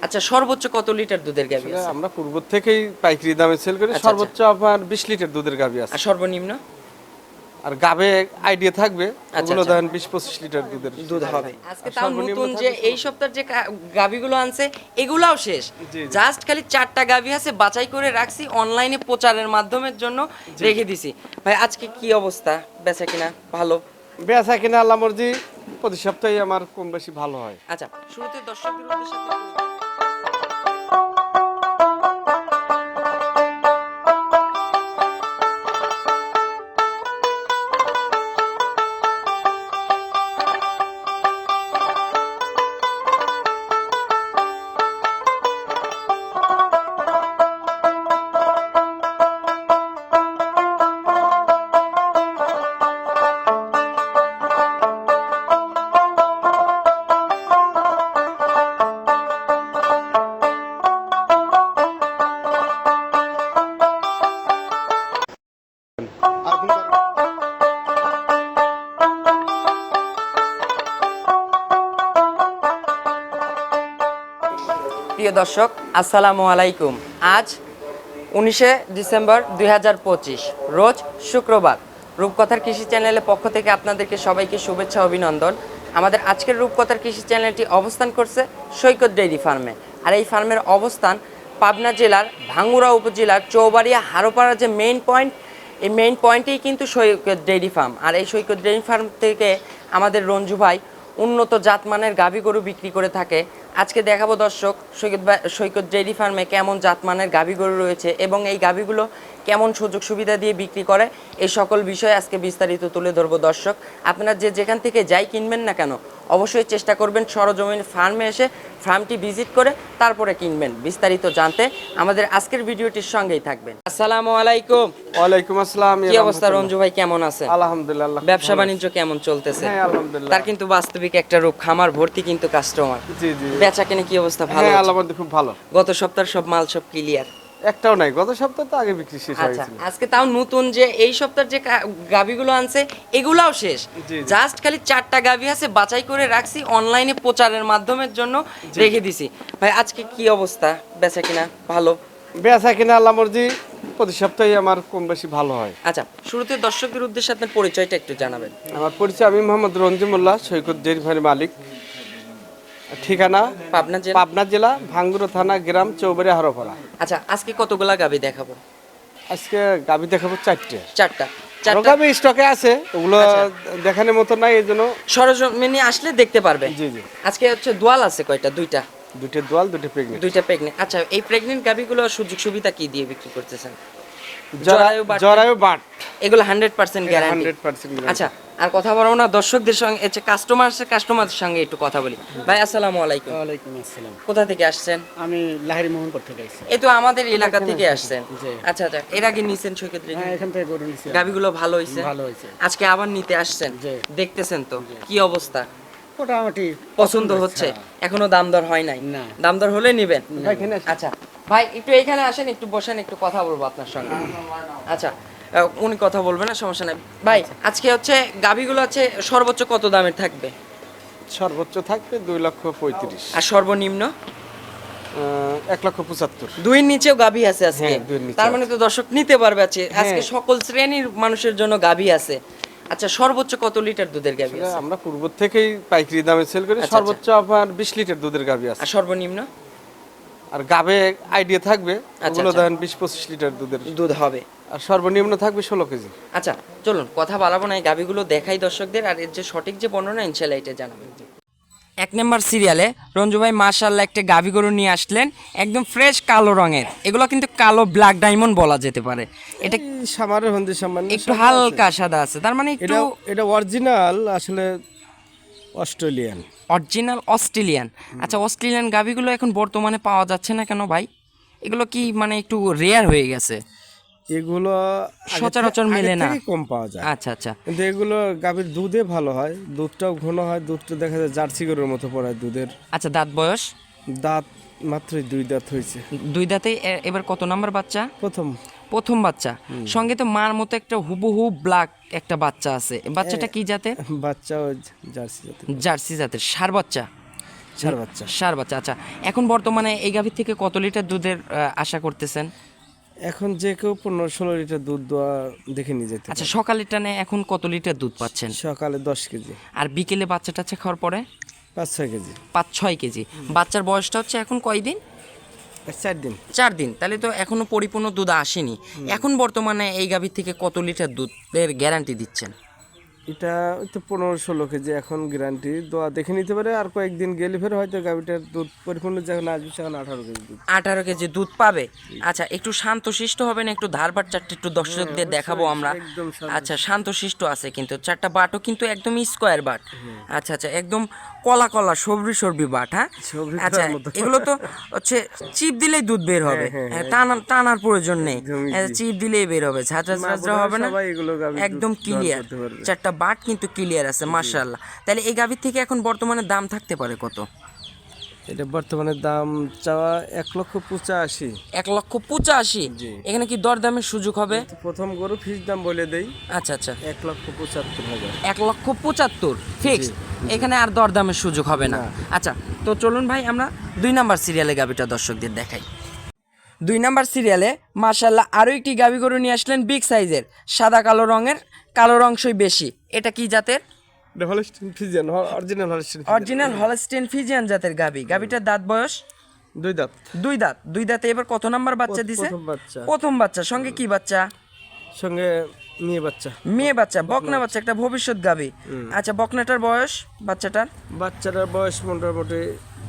আচ্ছা, সর্বোচ্চ কত লিটার দুধের গাভী আছে? আমরা পূর্ব থেকেই পাইকারি দামে সেল করি। সর্বোচ্চ আপনার 20 লিটার দুধের গাভী আছে। আর সর্বনিম্ন? আর গাবে আইডিয়া থাকবে, ওগুলো আচ্ছা। দেন 20-25 লিটার দুধের দুধ হবে। আজকে তাও নতুন যে এই সপ্তাহের যে গাভীগুলো আনছে এগুলাও শেষ। জাস্ট খালি 4টা গাভী আছে, বাছাই করে রাখছি, অনলাইনে প্রচারের মাধ্যমের জন্য রেখে দিছি। ভাই আজকে কি অবস্থা, বেচা কিনা ভালো? বেচা কিনা আল্লাহ মর্জি, প্রতি সপ্তাহে আমার কম বেশি ভালো হয়। আচ্ছা, শুরুতে দর্শকদের উদ্দেশ্যে প্রিয় দর্শক আসসালামু আলাইকুম। আজ 19শে ডিসেম্বর 2025 রোজ শুক্রবার। রূপকথার কৃষি চ্যানেলের পক্ষ থেকে আপনাদেরকে সবাইকে শুভেচ্ছা অভিনন্দন। আমাদের আজকের রূপকথার কৃষি চ্যানেলটি অবস্থান করছে সৈকত ডেইরি ফার্মে। আর এই ফার্মের অবস্থান পাবনা জেলার ভাঙ্গুড়া উপজেলার চৌবাড়িয়া হারোপাড়া যে মেইন পয়েন্ট, এই মেইন পয়েন্টেই কিন্তু সৈকত ডেইরি ফার্ম। আর এই সৈকত ডেইরি ফার্ম থেকে আমাদের রঞ্জু ভাই উন্নত জাতমানের গাভী গরু বিক্রি করে থাকে। আজকে দেখাবো দর্শক সৈকত ডেইরি ফার্মে কেমন জাতমানের গাভী গরু রয়েছে এবং এই গাভীগুলো কেমন সুযোগ সুবিধা দিয়ে বিক্রি করে, এই সকল বিষয়ে আজকে বিস্তারিত তুলে ধরবো। দর্শক আপনারা যেখান থেকে যাই কিনবেন না কেন অবশ্যই চেষ্টা করবেন সরজমিন ফার্মে এসে ফার্মটি ভিজিট করে তারপরে কিনবেন। বিস্তারিত জানতে আমাদের আজকের ভিডিওটির সঙ্গেই থাকবেন। আসসালামু আলাইকুম। ওয়ালাইকুম আসসালাম। কি অবস্থা রঞ্জু ভাই, কেমন আছেন? আলহামদুলিল্লাহ। ব্যবসা বাণিজ্য কেমন চলতেছে? হ্যাঁ আলহামদুলিল্লাহ। তার কিন্তু বাস্তবিক একটা রূপ, খামার ভর্তি কিন্তু কাস্টমার। জি জি। বেচা কেনে কি অবস্থা? ভালো? হ্যাঁ আল্লাহ মর্জি খুব ভালো। গত সপ্তাহের সব মাল সব ক্লিয়ার? একটাও নাই, গত সপ্তাহে তো আগে বিক্রি শেষ হয়ে আচ্ছা, গেছিল। আজকে তাও নতুন যে এই সপ্তাহের যে গাভীগুলো আনছে এগুলাও শেষ। জাস্ট খালি 4টা গাভী আছে, বাছাই করে রাখছি, অনলাইনে প্রচারের মাধ্যমের জন্য রেখে দিছি। ভাই আজকে কি অবস্থা, বেচা কিনা ভালো? বেচা কিনা আল্লাহ মর্জি, প্রতি সপ্তাহে আমার কম বেশি ভালো হয়। আচ্ছা, শুরুতে দর্শকদের উদ্দেশ্যে আপনার পরিচয়টা একটু জানাবেন। আমার পরিচয়, আমি মোহাম্মদ রঞ্জিমুল্লাহ, সৈকত ডেইরি ফার্মের মালিক। ঠিকানা পাবনা জেলা ভাঙ্গুড়া থানা, গ্রাম চৌবাড়িয়া হারোপাড়া। আচ্ছা, আজকে কতগুলা গাভী দেখাবো? আজকে গাভী দেখাবো 4টে। 4টা গাভী স্টকে আছে, ওগুলো দেখানোর মতো নাই, এই জন্য সরজমিনে আসলে দেখতে পারবে। জি জি। আজকে হচ্ছে দোয়াল আছে কয়টা? দুইটা দোয়াল, 2টা প্রেগনেন্ট। 2টা প্রেগনেন্ট। আচ্ছা, এই প্রেগনেন্ট গাভীগুলো সুযোগ সুবিধা কি দিয়ে বিক্রি করতেছেন? জরায়ু বাট এগুলো 100% গ্যারান্টি। 100% আচ্ছা, আর কথা বলবো না, দর্শকদের সঙ্গে কাস্টমারের সঙ্গে একটু কথা বলি। ভাই আসসালামু আলাইকুম। ওয়ালাইকুম আসসালাম। কোথা থেকে আসছেন? আমি লাহিড়ী মোহনপুর থেকে আসছি। এই তো আমাদের এলাকা থেকে আসছেন। জি। আচ্ছা আচ্ছা, এর আগে নিছেন সৈকত রেডি? হ্যাঁ, এখান থেকে গরু নিছি। গাভীগুলো ভালো হইছে? ভালো হয়েছে। আজকে আবার নিতে আসছেন? জি। দেখতেছেন তো কি অবস্থা? মোটামুটি পছন্দ হচ্ছে? এখনো দাম দর হয় নাই? না। দাম দর হলে নিবেন? এখানে আসেন। আচ্ছা ভাই, একটু এখানে আসেন, একটু বসেন, একটু কথা বলবো আপনার সঙ্গে। আচ্ছা, উনি কথা বলবে না, সমস্যা নাই। ভাই আজকে হচ্ছে গাভীগুলো হচ্ছে সর্বোচ্চ কত দামের থাকবে? সর্বোচ্চ থাকবে 2,35,000। আর সর্বনিম্ন? 1,75,000। 2-র নিচেও গাভী আছে আজকে? হ্যাঁ, 2-র নিচে তার মানে তো দর্শক নিতে পারবে। আজকে হ্যাঁ। সকল শ্রেণীর মানুষের জন্য গাভী আছে। আচ্ছা, সর্বোচ্চ কত লিটার দুধের গাভী আছে? আমরা পূর্ব থেকেই পাইকারি দামে সেল করি। আচ্ছা, সর্বোচ্চ আপনার 20 লিটার দুধের গাভী আছে। আর সর্বনিম্ন? আর গাবে আইডিয়া থাকবে, ওগুলো আচ্ছা। দেন 20-25 লিটার দুধের। দুধ হবে। আর সর্বনিম্ন থাকবে 16 কেজি। আচ্ছা চলুন, কথা বাড়াবো না, এই গাভীগুলো দেখাই দর্শকদের, আর এর যে সঠিক যে বর্ণনা ইনশাল্লাহ এটা জানাবেন। 1 নম্বর সিরিয়ালে রঞ্জু ভাই মাশাআল্লাহ একটা গাভী গরু নিয়ে আসলেন, একদম ফ্রেশ কালো রঙের। এগুলো কিন্তু কালো ব্ল্যাক ডায়মন্ড বলা যেতে পারে। এটা সামারের হন্দি সামান্য একটু হালকা সাদা আছে, তার মানে একটু এটা অরিজিনাল আসলে অস্ট্রেলিয়ান। Original Australian. আচ্ছা, অস্ট্রেলিয়ান গাভীগুলো এখন বর্তমানে পাওয়া যাচ্ছে না কেন ভাই? এগুলো কি মানে একটু রেয়ার হয়ে গেছে? এগুলো সচরাচর মেলে না, কম পাওয়া যায়। আচ্ছা আচ্ছা। কিন্তু এগুলো গাভীর দুধে ভালো হয়, দুধটাও ঘন হয়, দুধটা দেখা যায় জার্সি গরুর মতো পড়ায় দুধের। আচ্ছা, দাঁত বয়স? দাঁত মাত্রই 2 দাঁত হয়েছে। 2 দাঁতেই। এবার কত নাম্বার বাচ্চা? প্রথম বাচ্চা। সঙ্গে তো মার মতো একটা হুবহু ব্ল্যাক একটা বাচ্চা আছে। বাচ্চাটা কি জাতের? বাচ্চা জার্সি জাতের। জার্সি জাতের ষাঁড় বাচ্চা? সার বাচ্চা। সার বাচ্চা। আচ্ছা, এখন বর্তমানে এই গাভীর থেকে কত লিটার দুধের আশা করতেছেন? এখন যে কেউ 15-16 লিটার দুধ দেওয়া দেখে নিয়ে যেতে আচ্ছা, সকালের টানে এখন কত লিটার দুধ পাচ্ছেন? সকালে 10 কেজি, আর বিকেলে বাচ্চা টাচ্চা খাওয়ার পরে 5-6 কেজি, 5-6 কেজি। বাচ্চার বয়সটা হচ্ছে এখন কয়দিন? 4 দিন। 4 দিন। তাহলে তো এখনো পরিপূর্ণ দুধ আসেনি। এখন বর্তমানে এই গাভীর থেকে কত লিটার দুধের গ্যারান্টি দিচ্ছেন? এটা তো 15-16 কেজি এখন গ্যারান্টি দোয়া দেখে নিতে পারে। আর কয়েকদিন গেলে ফের হয়তো গাভিটার দুধ পরিপূর্ণ যখন আসবে সেখানে 18 কেজি দুধ। 18 কেজি দুধ পাবে। আচ্ছা, একটু শান্তশিষ্ট হবেন, একটু ধারবাট চারটে একটু দর্শকদের দেখাবো আমরা। একদম আচ্ছা, শান্তশিষ্ট আছে কিন্তু চারটা বাটও কিন্তু একদম স্কোয়ার বাট। আচ্ছা আচ্ছা, একদম কলা কলা সবরি বাট। হ্যাঁ, সবরি আচ্ছা, কলার মতো। এগুলো তো হচ্ছে চিপ দিলেই দুধ বের হবে। টানার প্রয়োজন নেই, চিপ দিলেই বের হবে, ঝাঁঝরা হবে না, সবাই এগুলো গাভী একদম দুধ ক্লিয়ার। করতে পারবে। চারটা বাট কিন্তু ক্লিয়ার আছে, মাশাআল্লাহ। তাহলে এই গাভীর থেকে এখন বর্তমানে দাম থাকতে পারে কত? এটা বর্তমানে দাম চাওয়া 1,85,000। 1,85,000। জি। এখানে কি দরদামের সুযোগ হবে? প্রথম গরু ফিস দাম বলে দেই আচ্ছা আচ্ছা, 1,75,000। 1,75,000 ফিক্স। এখানে আর দরদামের সুযোগ হবে না। আচ্ছা, তো চলুন ভাই আমরা 2 নাম্বার সিরিয়ালে গাভীটা দর্শকদের দেখাই। 2 নাম্বার সিরিয়ালে মাশাআল্লাহ আরও একটি গাভী গরু নিয়ে আসলেন, বিগ সাইজের, সাদা কালো রঙের, কালোর অংশই বেশি। এটা কি জাতের? এটা Holstein Friesian, original Holstein. Original Holstein Friesian জাতের গাভী। গাভীটার দাঁত বয়স 2 দাঁত। 2 দাঁতে এবার কত নাম্বার বাচ্চা দিছে? প্রথম বাচ্চা। প্রথম বাচ্চা। সঙ্গে কি বাচ্চা? সঙ্গে মেয়ে বাচ্চা। মেয়ে বাচ্চা, বকনা বাচ্চা, একটা ভবিষ্যৎ গাভী। আচ্ছা, বকনাটার বয়স, বাচ্চাটার? বাচ্চাটার বয়স মোটামুটি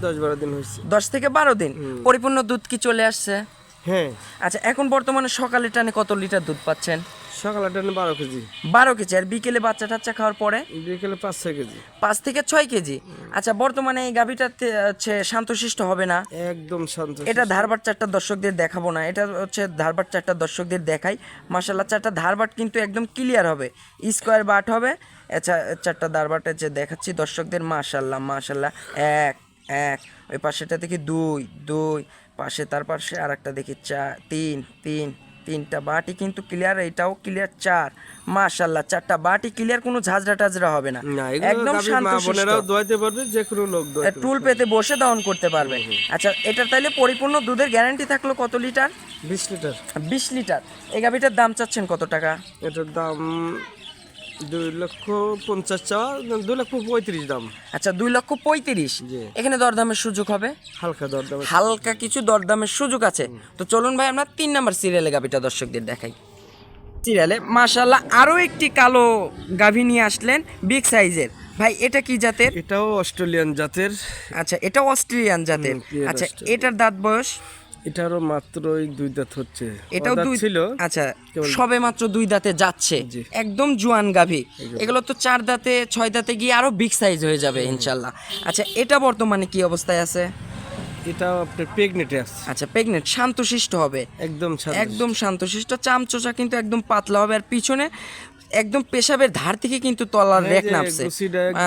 10-12 দিন হয়েছে। 10 থেকে 12 দিন। পরিপূর্ণ দুধ কি চলে আসছে? হ্যাঁ, আচ্ছা, এখন বর্তমানে সকালে টানে কত লিটার দুধ পাচ্ছেন? সকালে টানে 12 কেজি, 12 কেজি। আর বিকেলে বাচ্চা টাচ্চা খাওয়ার পরে বিকেলে 5-6 কেজি। 5 থেকে 6 কেজি। আচ্ছা, বর্তমানে এই গাভীটাতে হচ্ছে শান্তশিষ্ট হবে না? একদম শান্ত। এটা ধারবাট চারটা দর্শকদের দেখাবো না, এটা হচ্ছে ধারবাট চারটা দর্শকদের দেখাই। মাশাআল্লাহ, চারটা ধারবাট কিন্তু একদম ক্লিয়ার হবে, স্কোয়ার বাট হবে। আচ্ছা, চারটা ধারবাটে যে দেখাচ্ছি দর্শকদের, মাশাআল্লাহ মাশাআল্লাহ। এক এক, ওই পাশেটা দেখি 2 পাশে, তার পাশে আর একটা দেখি 4 3 তিনটা বাটি কিন্তু ক্লিয়ার, এটাও ক্লিয়ার 4। মাশাআল্লাহ, চারটা বাটি ক্লিয়ার, কোনো ঝাঁঝরা টাজরা হবে না, না, একদম শান্তশিষ্ট। বোনেরাও দোয়াইতে পারবে, যে কোনো লোক দোয়াইতে টুল পেতে বসে দাহন করতে পারবে। আচ্ছা, এটা তাইলে পরিপূর্ণ দুধের গ্যারান্টি থাকলো কত লিটার? 20 লিটার। 20 লিটার। এই গাভীটার দাম চাচ্ছেন কত টাকা? এটার দাম 2,50,000 চাওয়া, 2,35,000 দাম। আচ্ছা, 2,35,000। জি। এখানে দরদামের সুযোগ হবে? হালকা দরদাম। হালকা কিছু দরদামের সুযোগ আছে। তো চলুন ভাই আমরা 3 নাম্বার সিরিয়ালে গাভীটা দর্শকদের দেখাই। সিরিয়ালে মাশাআল্লাহ আরও একটি কালো গাভী নিয়ে আসলেন, বিগ সাইজের। ভাই এটা কি জাতের? এটাও অস্ট্রেলিয়ান জাতের। আচ্ছা, এটা অস্ট্রেলিয়ান জাতের। pure আচ্ছা, Australian। এটার দাঁত বয়স? এটারও মাত্রই 2 দাঁত হচ্ছে। এটাও দাঁত 2 ছিল। আচ্ছা, সবে মাত্র 2 দাঁতে যাচ্ছে, একদম জোয়ান গাভী। এগুলো তো 4 দাঁতে 6 দাঁতে গিয়ে আরো বিগ সাইজ হয়ে যাবে ইনশাল্লাহ। আচ্ছা, এটা বর্তমানে কি অবস্থায় আছে? এটাও আপনার প্রেগনেন্টে আছে। আচ্ছা, প্রেগনেন্ট, শান্তশিষ্ট হবে, একদম শান্ত। একদম শান্তশিষ্ট, চামচোচা কিন্তু একদম পাতলা হবে। আর পিছনে একদম পেশাবের ধার থেকে কিন্তু তলার রেক নামছে।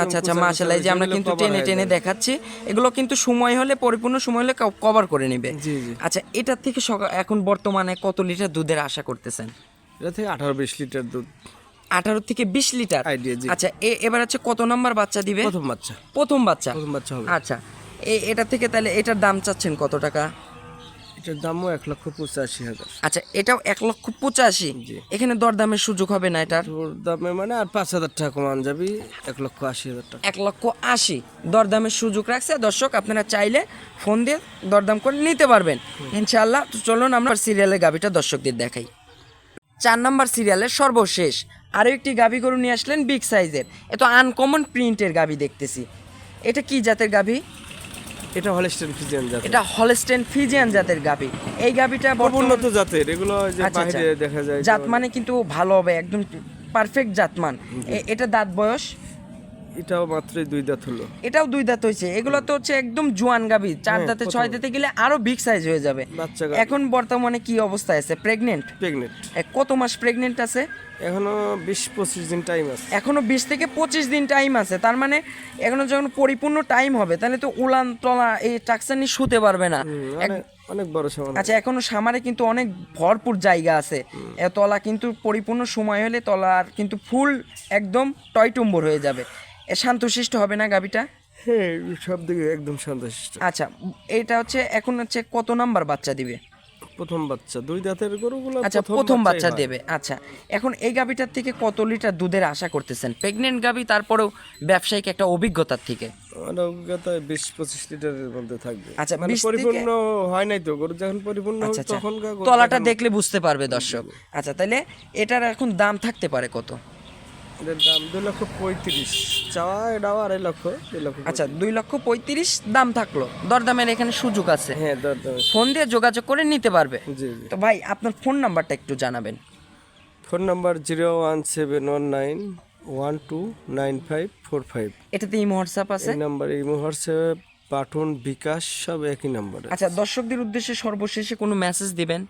আচ্ছা আচ্ছা, মাশাআল্লাহ, এই যে আমরা কিন্তু টেনে টেনে দেখাচ্ছি, এগুলো কিন্তু সময় হলে, পরিপূর্ণ সময় হলে কভার করে নেবে। জি জি। আচ্ছা, এটার থেকে এখন বর্তমানে কত লিটার দুধের আশা করতেছেন? এটা থেকে 18-20 লিটার দুধ। 18 থেকে 20 লিটার। আইডিয়া, জি। আচ্ছা, এবার হচ্ছে কত নাম্বার বাচ্চা দিবে? প্রথম বাচ্চা। প্রথম বাচ্চা হবে। আচ্ছা, এটা থেকে তাহলে এটার দাম চাচ্ছেন কত টাকা? এটার দামও 1,85,000। আচ্ছা, এটাও 1,85,000। জি। এখানে দরদামের সুযোগ হবে না এটার? ওর দামে মানে আর 5,000 টাকা কমান যাবে, 1,80,000 টাকা। 1,80,000 দরদামের সুযোগ রাখছে। দর্শক, আপনারা চাইলে ফোন দিয়ে দরদাম করে নিতে পারবেন ইনশাআল্লাহ। তো চলুন আমরা সিরিয়ালের গাভীটা দর্শকদের দেখাই। 4 নাম্বার সিরিয়ালের সর্বশেষ আরও একটি গাভী গরু নিয়ে আসলেন, বিগ সাইজের। এত আনকমন প্রিন্টের গাভী দেখতেছি। এটা কি জাতের গাভী? এটা হলস্টেইন ফ্রিজিয়ান জাতের। এটা হলস্টেইন ফ্রিজিয়ান জাতের গাভী। এই গাভীটা উন্নত জাতের, এগুলো যে আচ্ছা, বাইরে আচ্ছা। দেখা যায়। জাত মানে কিন্তু ভালো হবে, একদম পারফেক্ট জাতমান। এটা দাঁত বয়স? এটাও মাত্রই 2 দাঁত হলো। এটাও 2 দাঁত হয়েছে। এগুলো তো হচ্ছে একদম জোয়ান গাভী, 4 দাঁতে 6 দাঁতে গেলে আরো বিগ সাইজ হয়ে যাবে। বাচ্চা গাভী। এখন বর্তমানে কি অবস্থায় আছে? প্রেগনেন্ট। কত মাস প্রেগনেন্ট আছে? এখনো 20-25 দিন টাইম আছে। এখনো 20 থেকে 25 দিন টাইম আছে। তার মানে এখনো যখন পরিপূর্ণ টাইম হবে, তাহলে তো উলান তলা এই টাকসা নিয়ে শুতে পারবে না। অনেক বড় সময়। আচ্ছা, এখনো সামারে কিন্তু অনেক ভরপুর জায়গা আছে। তলা কিন্তু পরিপূর্ণ সময় হলে তলার কিন্তু ফুল একদম টয়টুম্বর হয়ে যাবে। শান্তশিষ্ট হবে না গাভীটা? হ্যাঁ সব দিকে একদম শান্তশিষ্ট। আচ্ছা, এটা হচ্ছে এখন হচ্ছে কত নাম্বার বাচ্চা দিবে? প্রথম বাচ্চা, 2 দাঁতের গরুগুলো আচ্ছা, প্রথম বাচ্চাই বাচ্চা হয়। দেবে। আচ্ছা, এখন এই গাভীটার থেকে কত লিটার দুধের আশা করতেছেন? প্রেগনেন্ট গাভী, তারপরেও ব্যবসায়িক একটা অভিজ্ঞতার থেকে। আমার অভিজ্ঞতায় 20-25 লিটারের মধ্যে থাকবে। আচ্ছা, মানে 20 থেকে- পরিপূর্ণ হয় নাই তো, গরু যখন পরিপূর্ণ হবে আচ্ছা আচ্ছা, তখন তলাটা দেখলে বুঝতে পারবে দর্শক। আচ্ছা, তাহলে এটার এখন দাম থাকতে পারে কত? এটার দাম 2,35,000 চাওয়া, এটাও 2.5 লক্ষ, 2 লক্ষ। আচ্ছা, 2,35,000 দাম থাকলো, দরদামের এখানে সুযোগ আছে। হ্যাঁ দরদাম। ফোন দিয়ে যোগাযোগ করে নিতে পারবে। জি জি। তো ভাই, আপনার ফোন নাম্বারটা একটু জানাবেন। Phone number 01719129545। এটাতে ইমো হোয়াটসঅ্যাপ আছে? এই নাম্বার, এই হোয়াটসঅ্যাপ, পাঠন, বিকাশ সব একই নাম্বারে। আচ্ছা, দর্শকদের উদ্দেশ্যে সর্বশেষে কোনো মেসেজ দিবেন?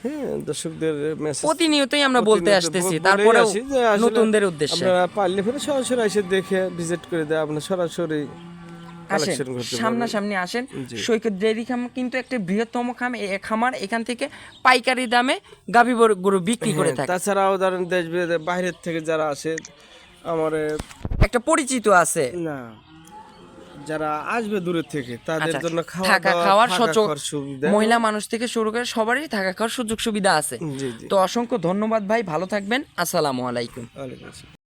হ্যাঁ, দর্শকদের মেসেজ প্রতিনিয়তই আমরা বলতে আসতেছি, তারপরেও নতুনদের উদ্দেশ্যে আপনারা পারলে ফেরে সরাসরি এসে দেখে ভিজিট করে দেয়, আপনার সরাসরি আসেন, কালেকশন করতে পারবেন। সামনাসামনি আসেন। জি। সৈকত ডেয়ারি কিন্তু একটা বৃহত্তম খামার, এখান থেকে পাইকারি দামে গাভী গরু বিক্রি করে হ্যাঁ, থাকে। তাছাড়াও ধরেন দেশ বিদেশে বাইরের থেকে যারা আসে, আমার একটা পরিচিত আছে, না যারা আসবে দূরের থেকে, তাদের আচ্ছা, জন্য থাকা খাওয়ার থাকা খাওয়ার সুবিধা। মহিলা মানুষ থেকে শুরু করে সবারই থাকা খাওয়ার সুযোগ সুবিধা আছে। জি জি। তো অসংখ্য ধন্যবাদ ভাই, ভালো থাকবেন, আসসালামু আলাইকুম। ওয়ালাইকুম আসসালাম।